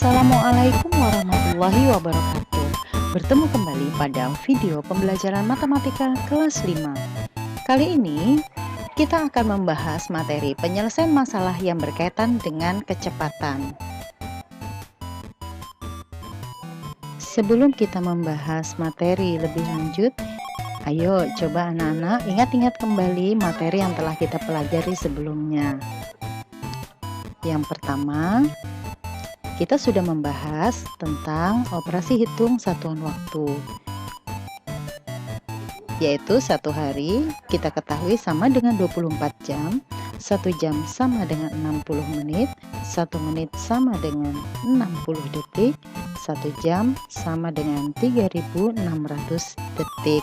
Assalamualaikum warahmatullahi wabarakatuh. Bertemu kembali pada video pembelajaran matematika kelas 5. Kali ini kita akan membahas materi penyelesaian masalah yang berkaitan dengan kecepatan. Sebelum kita membahas materi lebih lanjut, ayo coba anak-anak ingat-ingat kembali materi yang telah kita pelajari sebelumnya. Yang pertama, kita sudah membahas tentang operasi hitung satuan waktu, yaitu satu hari kita ketahui sama dengan 24 jam, 1 jam sama dengan 60 menit, 1 menit sama dengan 60 detik, 1 jam sama dengan 3600 detik.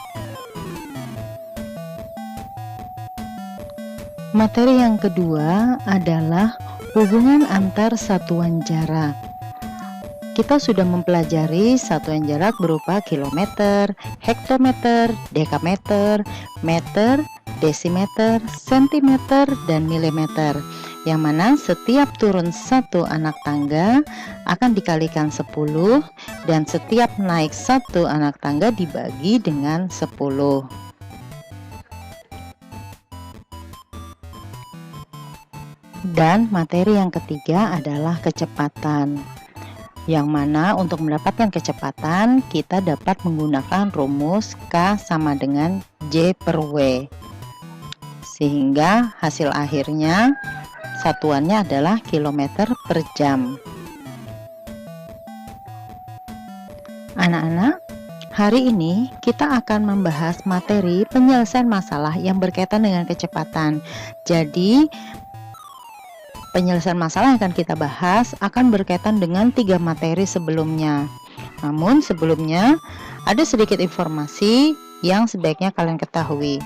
Materi yang kedua adalah hubungan antar satuan jarak. Kita sudah mempelajari satuan jarak berupa kilometer, hektometer, dekameter, meter, desimeter, sentimeter, dan milimeter, yang mana setiap turun satu anak tangga akan dikalikan 10 dan setiap naik satu anak tangga dibagi dengan 10. Dan materi yang ketiga adalah kecepatan, yang mana untuk mendapatkan kecepatan kita dapat menggunakan rumus K sama dengan J per W, sehingga hasil akhirnya satuannya adalah kilometer per jam. Anak-anak, hari ini kita akan membahas materi penyelesaian masalah yang berkaitan dengan kecepatan. Jadi penyelesaian masalah yang akan kita bahas akan berkaitan dengan 3 materi sebelumnya. Namun sebelumnya ada sedikit informasi yang sebaiknya kalian ketahui.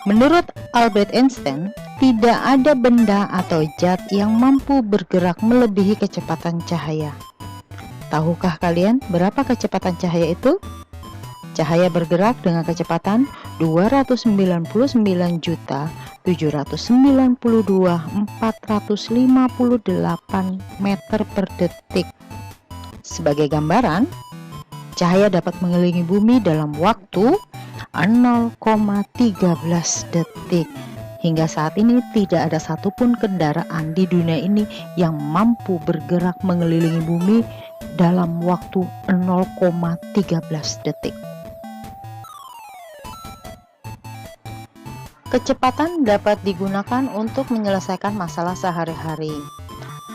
Menurut Albert Einstein, tidak ada benda atau zat yang mampu bergerak melebihi kecepatan cahaya. Tahukah kalian berapa kecepatan cahaya itu? Cahaya bergerak dengan kecepatan 299.458 meter per detik. Sebagai gambaran, cahaya dapat mengelilingi bumi dalam waktu 0,13 detik. Hingga saat ini tidak ada satupun kendaraan di dunia ini yang mampu bergerak mengelilingi bumi dalam waktu 0,13 detik. Kecepatan dapat digunakan untuk menyelesaikan masalah sehari-hari.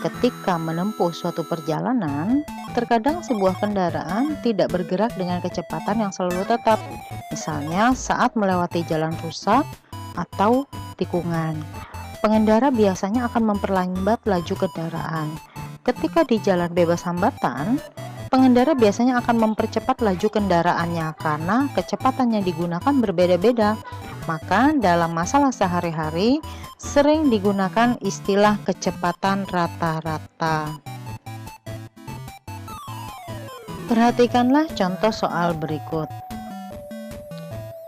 Ketika menempuh suatu perjalanan, terkadang sebuah kendaraan tidak bergerak dengan kecepatan yang selalu tetap. Misalnya saat melewati jalan rusak atau tikungan, pengendara biasanya akan memperlambat laju kendaraan. Ketika di jalan bebas hambatan, pengendara biasanya akan mempercepat laju kendaraannya karena kecepatan yang digunakan berbeda-beda. Maka dalam masalah sehari-hari sering digunakan istilah kecepatan rata-rata. Perhatikanlah contoh soal berikut.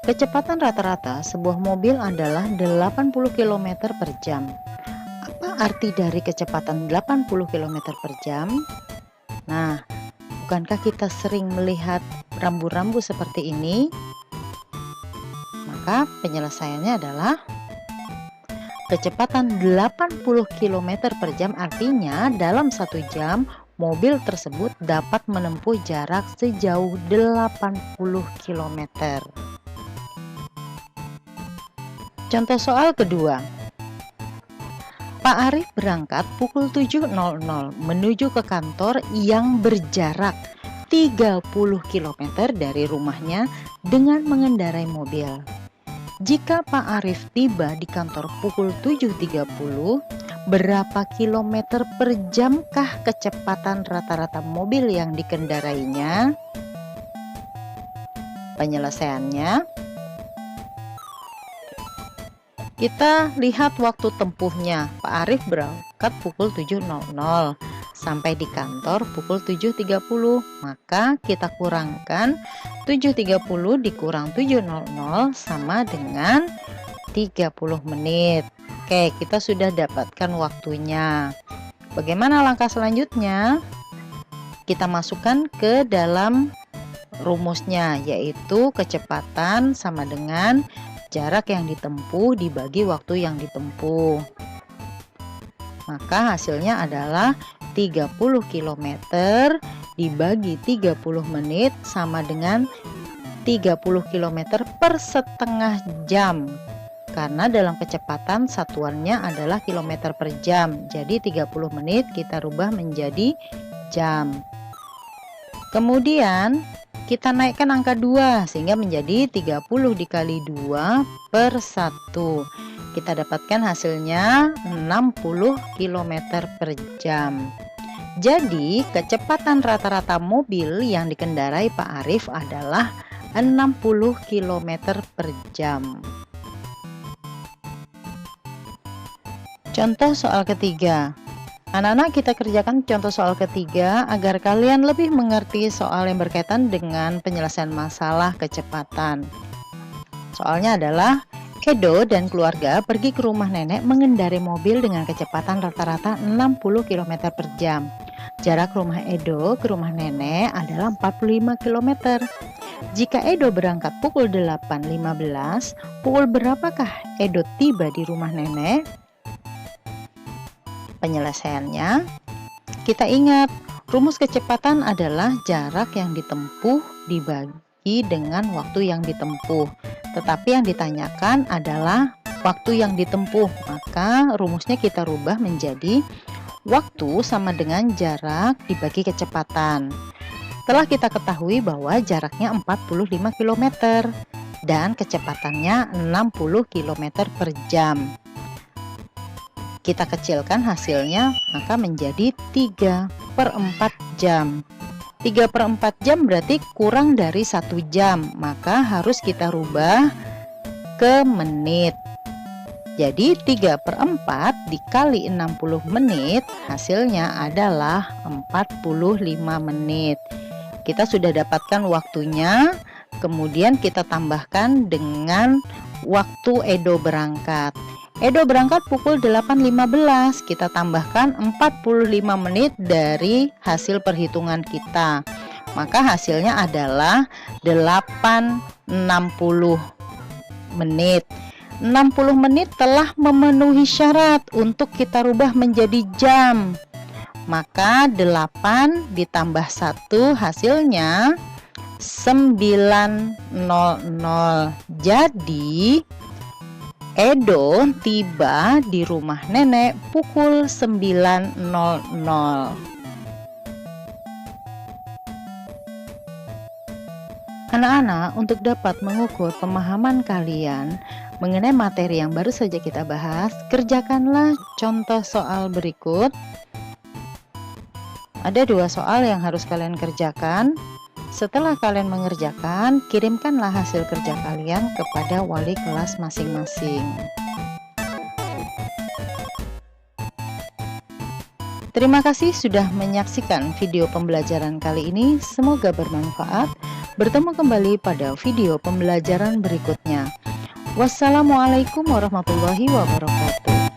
Kecepatan rata-rata sebuah mobil adalah 80 km per jam. Apa arti dari kecepatan 80 km per jam? Nah, bukankah kita sering melihat rambu-rambu seperti ini? Maka penyelesaiannya adalah kecepatan 80 km per jam, artinya dalam 1 jam mobil tersebut dapat menempuh jarak sejauh 80 km. Contoh soal kedua. Pak Arif berangkat pukul 7.00 menuju ke kantor yang berjarak 30 km dari rumahnya dengan mengendarai mobil. Jika Pak Arif tiba di kantor pukul 7.30, berapa kilometer per jamkah kecepatan rata-rata mobil yang dikendarainya? Penyelesaiannya, kita lihat waktu tempuhnya. Pak Arif berangkat pukul 7.00 sampai di kantor pukul 7.30, maka kita kurangkan 7.30 dikurang 7.00 sama dengan 30 menit. Oke, kita sudah dapatkan waktunya. Bagaimana langkah selanjutnya? kita masukkan ke dalam rumusnya, yaitu kecepatan sama dengan jarak yang ditempuh dibagi waktu yang ditempuh. Maka hasilnya adalah 30 km dibagi 30 menit sama dengan 30 km per setengah jam. Karena dalam kecepatan satuannya adalah kilometer per jam. Jadi 30 menit kita rubah menjadi jam. Kemudian kita naikkan angka 2 sehingga menjadi 30 dikali 2 per 1. Kita dapatkan hasilnya 60 km per jam. Jadi kecepatan rata-rata mobil yang dikendarai Pak Arif adalah 60 km per jam. Contoh soal ketiga. Anak-anak, kita kerjakan contoh soal ketiga agar kalian lebih mengerti soal yang berkaitan dengan penyelesaian masalah kecepatan. Soalnya adalah Edo dan keluarga pergi ke rumah nenek mengendarai mobil dengan kecepatan rata-rata 60 km per jam. Jarak rumah Edo ke rumah nenek adalah 45 km. Jika Edo berangkat pukul 8.15, pukul berapakah Edo tiba di rumah nenek? Penyelesaiannya, kita ingat rumus kecepatan adalah jarak yang ditempuh dibagi dengan waktu yang ditempuh. Tetapi yang ditanyakan adalah waktu yang ditempuh, maka rumusnya kita rubah menjadi waktu sama dengan jarak dibagi kecepatan. Setelah kita ketahui bahwa jaraknya 45 km dan kecepatannya 60 km per jam. Kita kecilkan hasilnya, maka menjadi 3/4 jam. 3/4 jam berarti kurang dari 1 jam, maka harus kita rubah ke menit. Jadi 3/4 dikali 60 menit hasilnya adalah 45 menit. Kita sudah dapatkan waktunya, kemudian kita tambahkan dengan waktu Edo berangkat. Edo berangkat pukul 8.15, kita tambahkan 45 menit dari hasil perhitungan kita. Maka hasilnya adalah 8.60 menit. 60 menit telah memenuhi syarat untuk kita rubah menjadi jam. Maka 8 ditambah 1 hasilnya 9.00. Jadi Edo tiba di rumah nenek pukul 9.00. Anak-anak, untuk dapat mengukur pemahaman kalian mengenai materi yang baru saja kita bahas, kerjakanlah contoh soal berikut. Ada 2 soal yang harus kalian kerjakan. Setelah kalian mengerjakan, kirimkanlah hasil kerja kalian kepada wali kelas masing-masing. Terima kasih sudah menyaksikan video pembelajaran kali ini. Semoga bermanfaat. Bertemu kembali pada video pembelajaran berikutnya. Wassalamualaikum warahmatullahi wabarakatuh.